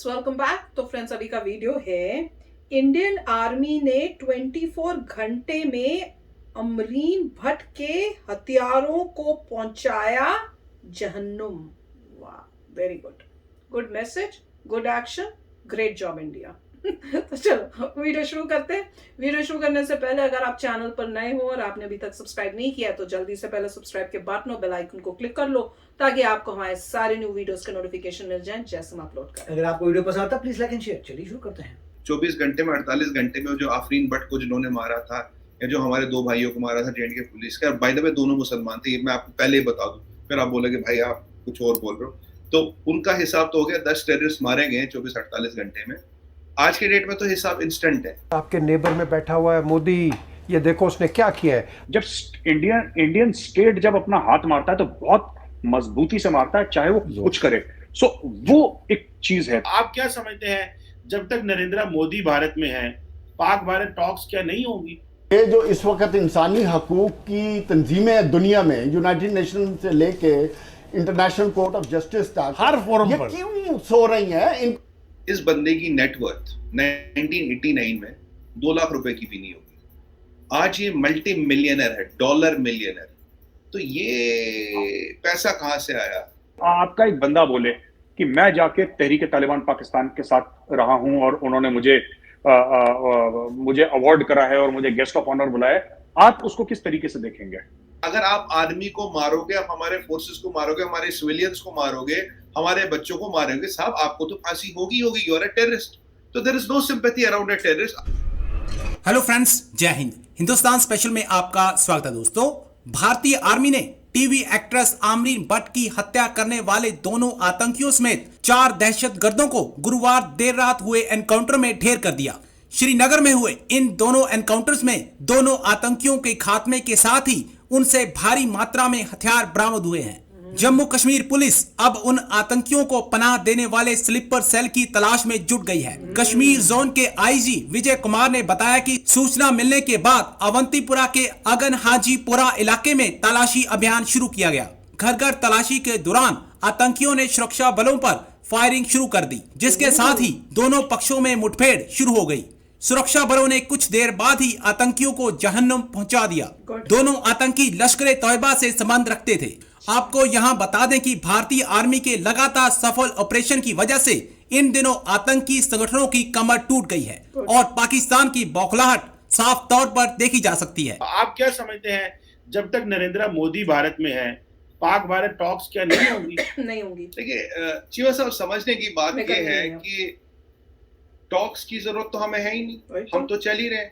Friends, welcome back. तो friends, अभी का वीडियो है इंडियन आर्मी ने 24 घंटे में अमरीन भट्ट के हथियारों को पहुंचाया जहन्नुम। वाह, very good, good message, good action, great job India. तो चलो वीडियो शुरू करते हैं। वीडियो शुरू करने से पहले अगर आप चैनल पर नए हो और आपने अभी तक सब्सक्राइब नहीं किया तो जल्दी से पहले सब्सक्राइब के बटन और बेल आइकन को क्लिक कर लो ताकि आपको हमारे सारे न्यू वीडियोस के नोटिफिकेशन मिल जाएं जैसे हम अपलोड करें। अगर आपको वीडियो पसंद आता है प्लीज लाइक एंड शेयर। चलिए शुरू करते हैं। 24 घंटे में 48 घंटे में जो आफरीन भट्ट को जिन्होंने मारा था या जो हमारे दो भाइयों को मारा था जेएंडके पुलिस के, और बाय द वे दोनों मुसलमान थे, ये मैं आपको पहले ही बता दूं, फिर आप बोलोगे भाई आप कुछ और बोल रहे हो। तो उनका हिसाब तो हो गया, 10 टेररिस्ट मारे गए 24-48 घंटे में। आज के डेट में तो हिसाब इंस्टेंट है। आपके नेबर में बैठा हुआ है मोदी, ये देखो उसने क्या किया है। जब इंडियन स्टेट जब अपना हाथ मारता है तो बहुत मजबूती से मारता है, चाहे वो कुछ करे। सो वो एक चीज है। आप क्या समझते हैं जब तक नरेंद्र मोदी भारत में है पाक भारत टॉक्स क्या नहीं होगी? ये जो इस वक्त इंसानी हकूक की तंजीमें दुनिया में यूनाइटेड नेशन से लेके इंटरनेशनल कोर्ट ऑफ जस्टिस तक हर फोरम पर क्यों सो रही हैं? इस बंदे की नेटवर्थ 1989 में 2 लाख रुपए की भी नहीं होगी। आज ये मल्टी मिलियनर है, डॉलर मिलियनर। तो ये पैसा कहां से आया? आपका एक बंदा बोले कि मैं जाके तहरीक तालिबान पाकिस्तान के साथ रहा हूं और उन्होंने मुझे अवार्ड करा है और मुझे गेस्ट ऑफ ऑनर बुलाया है, आप उसको किस तरीके से देखेंगे? अगर आप आर्मी को मारोगे, आप हमारे फोर्सेस को मारोगे, हमारे सिविलियंस को मारोगे, हमारे बच्चों को मारोगे, साहब आपको तो फांसी होगी होगी। You are a terrorist. तो there is no sympathy around a terrorist. Hello friends, जय हिंद। हिंदुस्तान स्पेशल में आपका स्वागत है। दोस्तों, भारतीय आर्मी ने टीवी एक्ट्रेस आमरीन भट्ट की हत्या करने वाले दोनों आतंकियों समेत 4 दहशतगर्दों को गुरुवार देर रात हुए एनकाउंटर में ढेर कर दिया। श्रीनगर में हुए इन दोनों एनकाउंटर्स में दोनों आतंकियों के खात्मे के साथ ही उनसे भारी मात्रा में हथियार बरामद हुए हैं। जम्मू कश्मीर पुलिस अब उन आतंकियों को पनाह देने वाले स्लीपर सेल की तलाश में जुट गई है। कश्मीर जोन के आईजी विजय कुमार ने बताया कि सूचना मिलने के बाद अवंतीपुरा के अगन हाजीपुरा इलाके में तलाशी अभियान शुरू किया गया। घर घर तलाशी के दौरान आतंकियों ने सुरक्षा बलों पर फायरिंग शुरू कर दी, जिसके साथ ही दोनों पक्षों में मुठभेड़ शुरू हो गई। सुरक्षा बलों ने कुछ देर बाद ही आतंकियों को जहन्नुम पहुंचा दिया। दोनों आतंकी लश्कर तौयबा से संबंध रखते थे। आपको यहां बता दें कि भारतीय आर्मी के लगातार सफल ऑपरेशन की वजह से इन दिनों आतंकी संगठनों की कमर टूट गई है और पाकिस्तान की बौखलाहट साफ तौर पर देखी जा सकती है। आप क्या समझते हैं जब तक नरेंद्र मोदी भारत में है पाक भारत टॉक्स क्या नहीं होगी? नहीं होगी। देखिए चीवा साहब, समझने की बात यह है कि टॉक्स की जरूरत तो हमें है ही नहीं, हम तो चल ही रहे।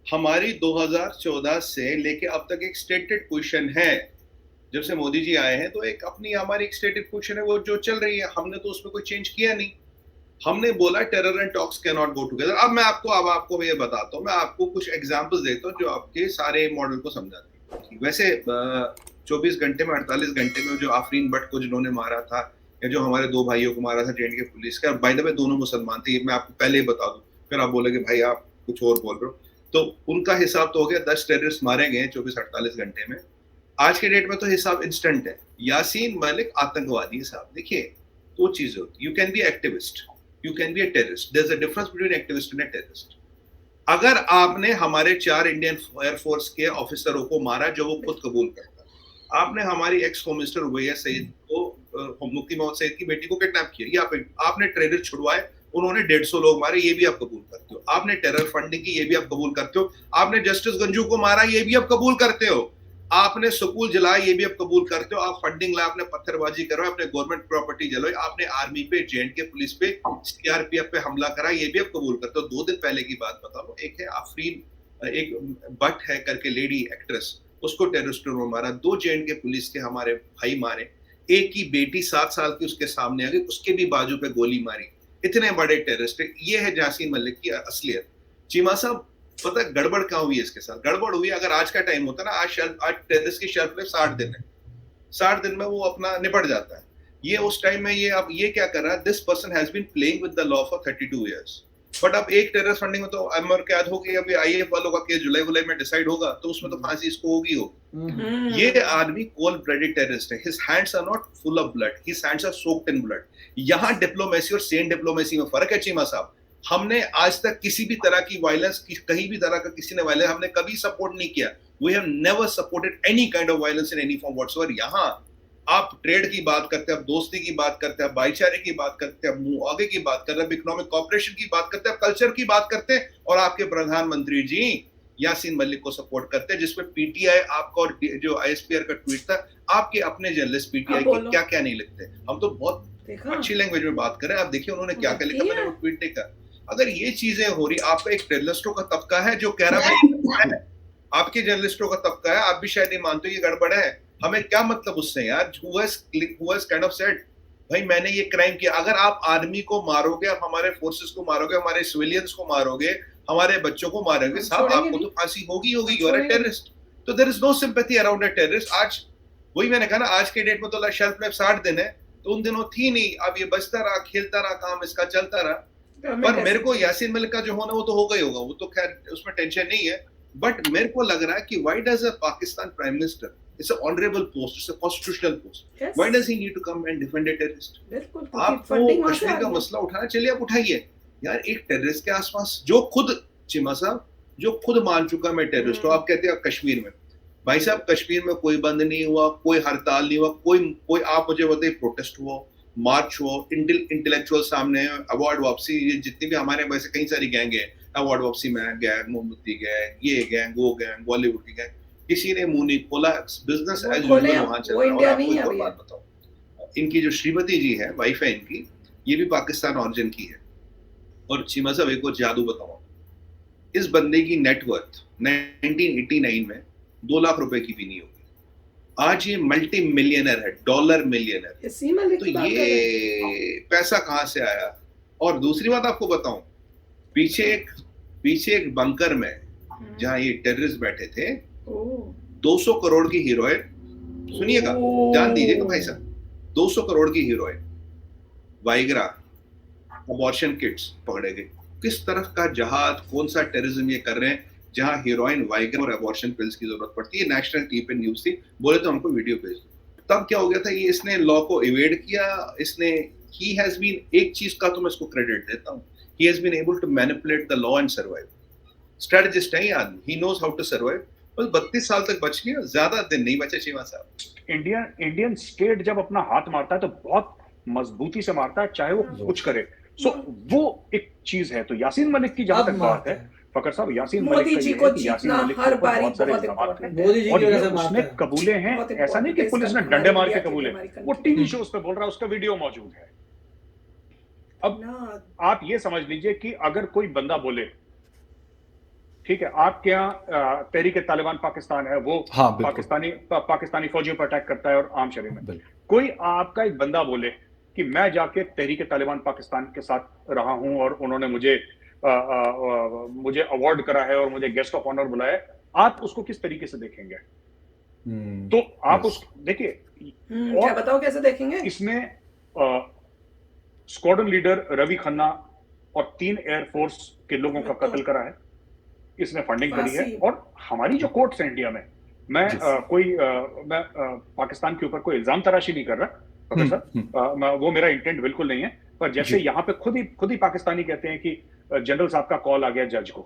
हमारी 2014 से लेके अब तक एक स्टेटेड पोजीशन है। जब से मोदी जी आए हैं तो एक अपनी हमारी एक स्टेटेड पोजीशन है, वो जो चल रही है। हमने तो उसमें कोई चेंज किया नहीं। हमने बोला terror and talks can not go together. अब आपको ये बताता हूँ, मैं आपको कुछ एग्जांपल्स देता हूँ जो आपके सारे मॉडल को समझाते हैं। वैसे 24 घंटे में 48 घंटे में जो आफरीन भट्ट को जिन्होंने मारा था या जो हमारे दो भाइयों को मारा था जेएंडके पुलिस के, और बाय द वे दोनों मुसलमान थे, ये मैं आपको पहले ही बता दूं, फिर आप बोलोगे भाई आप कुछ और बोल रहे हो। तो उनका हिसाब तो हो गया, 10 टेररिस्ट मारे गए 24-48 घंटे में। आज के डेट में तो हिसाब इंस्टेंट है। यासीन मलिक आतंकवादी हिसाब। देखिए दो चीजें होती, you can be activist, you can be a terrorist. There is a difference between activist and a terrorist. अगर आपने हमारे 4 इंडियन एयरफोर्स के ऑफिसरों को मारा जो वो खुद कबूल करता, आपने हमारी एक्स होम मिनिस्टर उबैया सईद को, मुफ्ती मोहम्मद सईद की बेटी को किडनैप किया, ये आपने टेररिस्ट छुड़वाए, उन्होंने 150 लोग मारे, ये भी आप कबूल करते हो। आपने टेरर फंडिंग की, ये भी आप कबूल करते हो। आपने जस्टिस गंजू को मारा, ये भी आप कबूल करते हो। आपने स्कूल जलाए, ये भी आप कबूल करते हो। आप फंडिंग लाए, आपने पत्थरबाजी करो, आपने गवर्नमेंट प्रॉपर्टी जलाई, आपने आर्मी पे, जेएंडके पुलिस पे, सीआरपीएफ पे हमला करा, ये भी आप कबूल करते हो। 2 दिन पहले की बात बता लो, एक है आफरीन, एक भट्ट है करके लेडी एक्ट्रेस, उसको टेररिस्टों ने मारा। 2 जेएंडके पुलिस के हमारे भाई मारे, एक की बेटी 7 साल की उसके सामने आ गई, उसके भी बाजू पे गोली मारी। इतने बड़े टेररिस्ट। ये है यासीन मलिक की असलियत। चीमा साहब, पता गड़बड़ क्या हुई है इसके साथ? गड़बड़ हुई, अगर आज का टाइम होता ना, आज टेररिस्ट की शेल्फ लाइफ 60 दिन है। 60 दिन में वो अपना निपट जाता है। ये उस टाइम में ये अब ये क्या कर रहा है? This person has been playing with the law for 32 years. But अब एक टेररिस्ट फंडिंग में तो अमर कैद हो गई, अभी आईएएफ वालों का केस जुलाई में डिसाइड होगा तो उसमें तो फांसी इसको होगी हो। ये आदमी कोल्ड ब्लडेड टेररिस्ट है। His hands are not full of blood, his hands are soaked in blood. यहाँ डिप्लोमेसी और सेन डिप्लोमेसी में फर्क है चीमा साहब। हमने आज तक किसी भी तरह की वायलेंस, कहीं भी तरह का किसी ने वायलेंस हमने कभी सपोर्ट नहीं किया। We have never supported any kind of violence in any form whatsoever. यहाँ आप ट्रेड की बात करते हैं, आप दोस्ती की बात करते हैं, आप भाईचारे की बात करते हैं, आप मुंह आगे की बात करते हैं, आप इकोनॉमिक कॉपरेशन की बात करते हैं, आप कल्चर की बात करते हैं, और आपके प्रधानमंत्री जी यासीन मलिक को सपोर्ट करते हैं, जिसमें पीटीआई आपका और जो आईएसपीआर का ट्वीट था, आपके अपने जर्नलिस्ट पीटीआई के क्या क्या नहीं लिखते। हम तो बहुत अच्छी लैंग्वेज में बात कर रहे हैं, आप देखिए उन्होंने क्या क्या लिखा, मैंने वो ट्वीट देखा। अगर ये चीजें हो रही, आपका एक जर्नलिस्टों का तबका है जो कह रहा है, आपके जर्नलिस्टों का तबका है, आप भी शायद नहीं मानते ये गड़बड़ है, हमें क्या मतलब उससे यार। who has kind of said भाई मैंने ये क्राइम किया। अगर आप आर्मी को मारोगे, आप हमारे फोर्सेस को मारोगे, हमारे सिविलियंस को मारोगे, हमारे बच्चों को मारोगे, साहब आपको तो फांसी होगी। You are a terrorist. तो there is no sympathy around a terrorist. आज वही मैंने कहा ना, आज के डेट में तो शेल्फ लाइफ 60 दिन है, तो उन दिनों थी नहीं। अब ये बचता रहा, खेलता रहा, काम इसका चलता रहा। पर मेरे को यासीन मलिक का जो होना वो तो होगा ही होगा, वो तो खैर उसमें टेंशन नहीं है। बट मेरे को लग रहा है कि why does a Pakistan prime minister, it's an honorable post, it's a constitutional post. Yes. Why does he need to come and defend a terrorist? आपको कश्मीर का मसला उठाना, चलिए आप उठाइए यार। एक टेररिस्ट के आसपास जो खुद चिमा साहब जो खुद मान चुका मैं टेररिस्ट हूँ, आप कहते हैं कश्मीर में, भाई साहब कश्मीर में कोई बंद नहीं हुआ, कोई हड़ताल नहीं हुआ, कोई आप मुझे बताइए प्रोटेस्ट हुआ, मार्च हुआ, इंटेलेक्चुअल सामने, अवार्ड वापसी, ये जितनी भी हमारे वैसे कई सारी गैंग है, अवार्ड वापसी में गैंग, मोमबत्ती गैंग, ये गैंग, वो गैंग, बॉलीवुड की गैंग, किसी ने मुंह नहीं खोला, बिजनेस एज यूजुअल वहां चल रहा है। और आपको एक और बात बताओ, इनकी जो श्रीमती जी है, वाइफ है इनकी, ये भी पाकिस्तान ऑरिजिन की है। और चीमा साहब एक और जादू बताओ, इस बंदे की नेटवर्थ 1989 में 2 लाख रुपए की भी नहीं होगी। आज ये मल्टी मिलियनर है, डॉलर मिलियनर। तो ये पैसा कहां से आया? और दूसरी बात आपको बताऊं, पीछे एक बंकर में जहां ये टेररिस्ट बैठे थे, 200 करोड़ की हीरोइन, सुनिएगा, जान दीजिएगा भाई साहब, 200 करोड़ की हीरोइन, वाइग्रा, अबॉर्शन किट्स पकड़े गए। किस तरफ का जहाद, कौन सा टेररिज्म ये कर रहे हैं जहां हीरोइन, वाइग्रा और अबॉर्शन पिल्स की जरूरत पड़ती है। नेशनल टीवी पे न्यूज थी, बोले तो हमको वीडियो भेज दो। तब क्या हो गया था, ये इसने लॉ को इवेड किया, इसने ही हैज बीन, एक चीज का तो मैं इसको क्रेडिट देता हूं, he has been able to manipulate the law and survive. Strategist है ये आदमी, he knows how to survive. बस 32 साल तक बच गया, ज्यादा दिन नहीं बचे चीमा साहब। इंडियन स्टेट जब अपना हाथ मारता है तो बहुत मजबूती से मारता है, चाहे वो कुछ करे। वो एक चीज है। तो यासीन मलिक की जहां तक बात है, फकर साहब, यासीन मलिक मोदी जी को जीतना हर बारी बहुत इम्पोर्टेंट है, और ये उसने कबूले हैं। ऐसा नहीं कि पुलिस ने डंडे मार के कबूले, वो टीवी शोज पे बोल रहा है, उसका वीडियो मौजूद है। अब आप ये समझ लीजिए कि अगर कोई बंदा बोले, ठीक है, आपके यहाँ तहरीक तालिबान पाकिस्तान है, वो पाकिस्तानी फौजियों पर अटैक करता है और आम शरीर में, कोई आपका एक बंदा बोले कि मैं जाके तहरीक तालिबान पाकिस्तान के साथ रहा हूं और उन्होंने मुझे अवार्ड करा है और मुझे गेस्ट ऑफ ऑनर बुलाया, आप उसको किस तरीके से देखेंगे? तो आप उस देखिए, क्या बताओ कैसे देखेंगे? इसमें स्क्वाड्रन लीडर रवि खन्ना और 3 एयरफोर्स के लोगों का कत्ल करा है, इसने फंडिंग करी है। और हमारी जो कोर्ट्स हैं इंडिया में, मैं पाकिस्तान के ऊपर कोई इल्जाम तराशी नहीं कर रहा सर, वो मेरा इंटेंट बिल्कुल नहीं है, पर जैसे यहाँ पे खुद ही पाकिस्तानी कहते हैं कि जनरल साहब का कॉल आ गया जज को,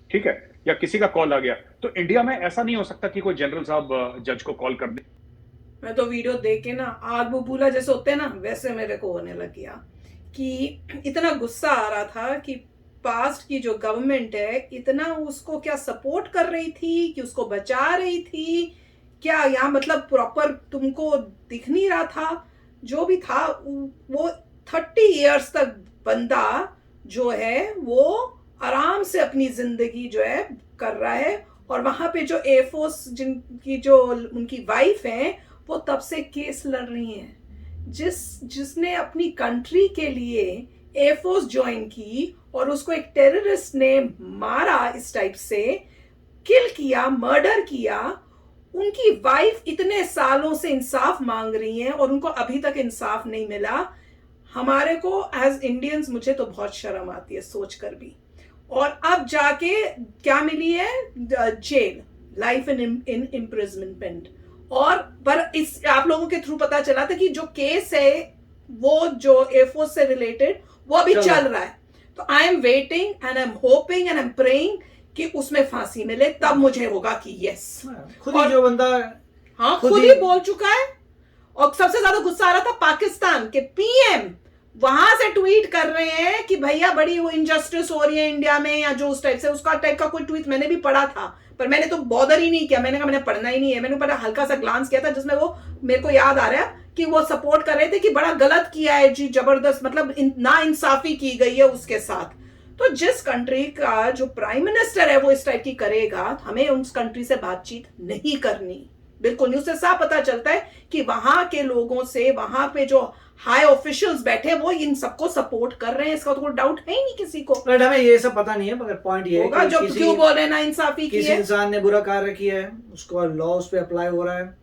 ठीक है, या किसी का कॉल आ गया, तो इंडिया में ऐसा नहीं हो सकता कि कोई जनरल साहब जज को कॉल कर दे। मैं तो वीडियो देख के ना आग बबूला जैसे होते हैं ना, वैसे मेरे को होने लग गया कि इतना गुस्सा आ रहा था कि पास्ट की जो गवर्नमेंट है इतना उसको क्या सपोर्ट कर रही थी, कि उसको बचा रही थी क्या? यहाँ मतलब प्रॉपर तुमको दिख नहीं रहा था? जो भी था वो 30 इयर्स तक बंदा जो है वो आराम से अपनी जिंदगी जो है कर रहा है, और वहां पे जो एयरफोर्स जिनकी जो उनकी वाइफ है वो तब से केस लड़ रही हैं, जिसने अपनी कंट्री के लिए एयरफोर्स ज्वाइन की और उसको एक टेररिस्ट ने मारा, इस टाइप से किल किया, मर्डर किया, उनकी वाइफ इतने सालों से इंसाफ मांग रही हैं और उनको अभी तक इंसाफ नहीं मिला। हमारे को एज इंडियंस मुझे तो बहुत शर्म आती है सोच कर भी। और अब जाके क्या मिली है, जेल, लाइफ इन इम्प्रिजनमेंट। और पर इस आप लोगों के थ्रू पता चला था कि जो केस है वो जो एयरफोर्स से रिलेटेड वो अभी चल रहा है। तो I am waiting and I am hoping and I am praying कि उसमें फांसी मिले, तब मुझे होगा कि यस। खुद ही जो बंदा हाँ खुद ही बोल चुका है। और सबसे ज्यादा गुस्सा आ रहा था पाकिस्तान के पीएम, वहां से ट्वीट कर रहे हैं कि भैया बड़ी वो इनजस्टिस हो रही है इंडिया में, या जो उस टाइप से उसका टाइप का कोई ट्वीट मैंने भी पढ़ा था, पर मैंने तो बॉदर ही नहीं किया। मैंने कहा मैंने पढ़ना ही नहीं है। मैंने ऊपर हल्का सा ग्लांस किया था जिसमें वो मेरे को याद आ रहा है कि वो सपोर्ट कर रहे थे कि बड़ा गलत किया है जी, जबरदस्त, मतलब ना इंसाफी की गई है उसके साथ। तो जिस कंट्री का जो प्राइम मिनिस्टर है वो इस टाइप की करेगा, हमें उस कंट्री से बातचीत नहीं करनी। बिल्कुल नहीं। उससे साफ पता चलता है कि वहां के लोगों से, वहां पे जो हाई ऑफिशियल्स बैठे वो इन सबको सपोर्ट कर रहे हैं, इसका तो कोई डाउट है ही नहीं किसी को। बट हमें ये सब पता नहीं है, मगर पॉइंट ये है जो क्यों बोल रहे हैं ना इंसाफी की है, किसी इंसान ने बुरा कार्य किया है, उसको लॉ उस पे अप्लाई हो रहा है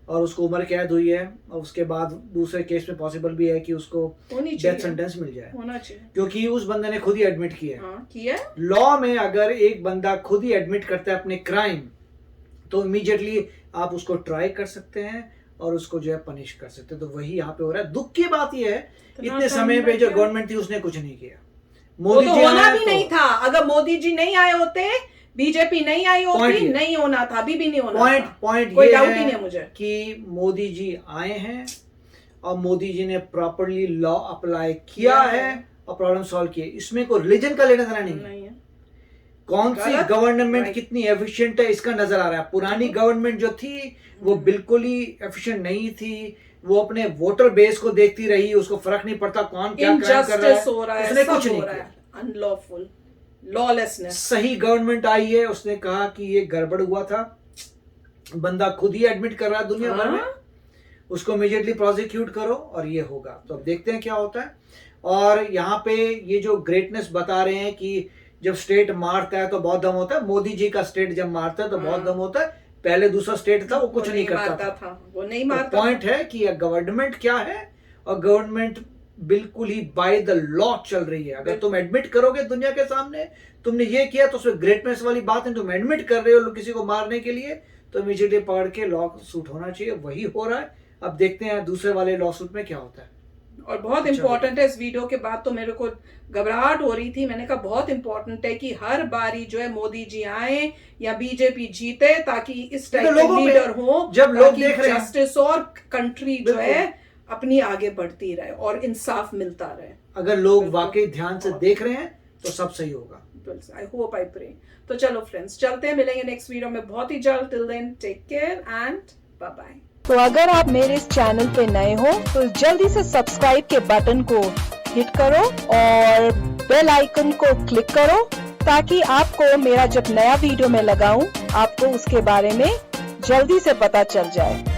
और उसको उम्र कैद हुई है, और उसके बाद दूसरे केस में पॉसिबल भी है कि उसको डेथ सेंटेंस मिल जाए, होना चाहिए, क्योंकि उस बंदे ने खुद ही एडमिट किया है। किया लॉ में अगर एक बंदा खुद ही एडमिट करता है अपने क्राइम, तो इमीडिएटली आप उसको ट्राई कर सकते हैं और उसको जो है पनिश कर सकते हैं। तो वही यहाँ पे हो रहा है। दुख की बात यह है इतने समय पे जो गवर्नमेंट थी उसने कुछ नहीं किया। मोदी जी होना भी नहीं था। अगर मोदी जी नहीं आए होते, बीजेपी नहीं आई होती, नहीं होना था, अभी भी नहीं होना था। पॉइंट कोई डाउट ही नहीं मुझे कि मोदी जी आए हैं और मोदी जी ने प्रॉपर्ली लॉ अप्लाई किया है और प्रॉब्लम सॉल्व किए। इसमें कोई रिलीजन का लेना देना नहीं है। कौन सी गवर्नमेंट कितनी एफिशिएंट है इसका नजर आ रहा है। पुरानी गवर्नमेंट जो थी वो बिल्कुल ही एफिशिएंट नहीं थी। वो अपने वोटर बेस को देखती रही, उसको फर्क नहीं पड़ता कौन क्या क्राइम कर रहा है, उसने कुछ नहीं किया। Unlawful, lawlessness. सही गवर्नमेंट आई है, उसने कहा कि ये गड़बड़ हुआ था, बंदा खुद ही एडमिट कर रहा है दुनिया भर में, उसको इमीडिएटली प्रोसिक्यूट करो और ये होगा। तो अब देखते हैं क्या होता है। और यहाँ पे ये जो ग्रेटनेस बता रहे हैं कि जब स्टेट मारता है तो बहुत दम होता है, मोदी जी का स्टेट जब मारता है तो बहुत दम होता है। पहले दूसरा स्टेट था वो कुछ नहीं करता था, वो नहीं मारता। पॉइंट है कि गवर्नमेंट क्या है, और गवर्नमेंट बिल्कुल ही बाय द लॉ चल रही है। अगर तुम एडमिट करोगे दुनिया के सामने तुमने ये किया तो उसमें ग्रेटनेस वाली बात है। तुम एडमिट कर रहे हो किसी को मारने के लिए तो इमीडिएटली पकड़ के लॉ सूट होना चाहिए। वही हो रहा है। अब देखते हैं दूसरे वाले लॉ सूट में क्या होता है। और बहुत इंपॉर्टेंट है, इस वीडियो के बाद तो मेरे को घबराहट हो रही थी। मैंने कहा बहुत इंपॉर्टेंट है कि हर बारी जो है मोदी जी आए या बीजेपी जीते, ताकि इस टाइप के लीडर हो, जब लोग देख रहे हैं जस्टिस और कंट्री जो है अपनी आगे बढ़ती रहे और इंसाफ मिलता रहे। अगर लोग वाकई ध्यान से देख रहे हैं तो सब सही होगा। I hope, I pray. तो चलो फ्रेंड्स, चलते हैं, मिलेंगे नेक्स्ट वीडियो में बहुत ही जल्द। Till then take care and bye bye. तो अगर आप मेरे इस चैनल पे नए हो तो जल्दी से सब्सक्राइब के बटन को हिट करो और बेल आइकन को क्लिक करो, ताकि आपको मेरा जब नया वीडियो मैं लगाऊं आपको उसके बारे में जल्दी से पता चल जाए।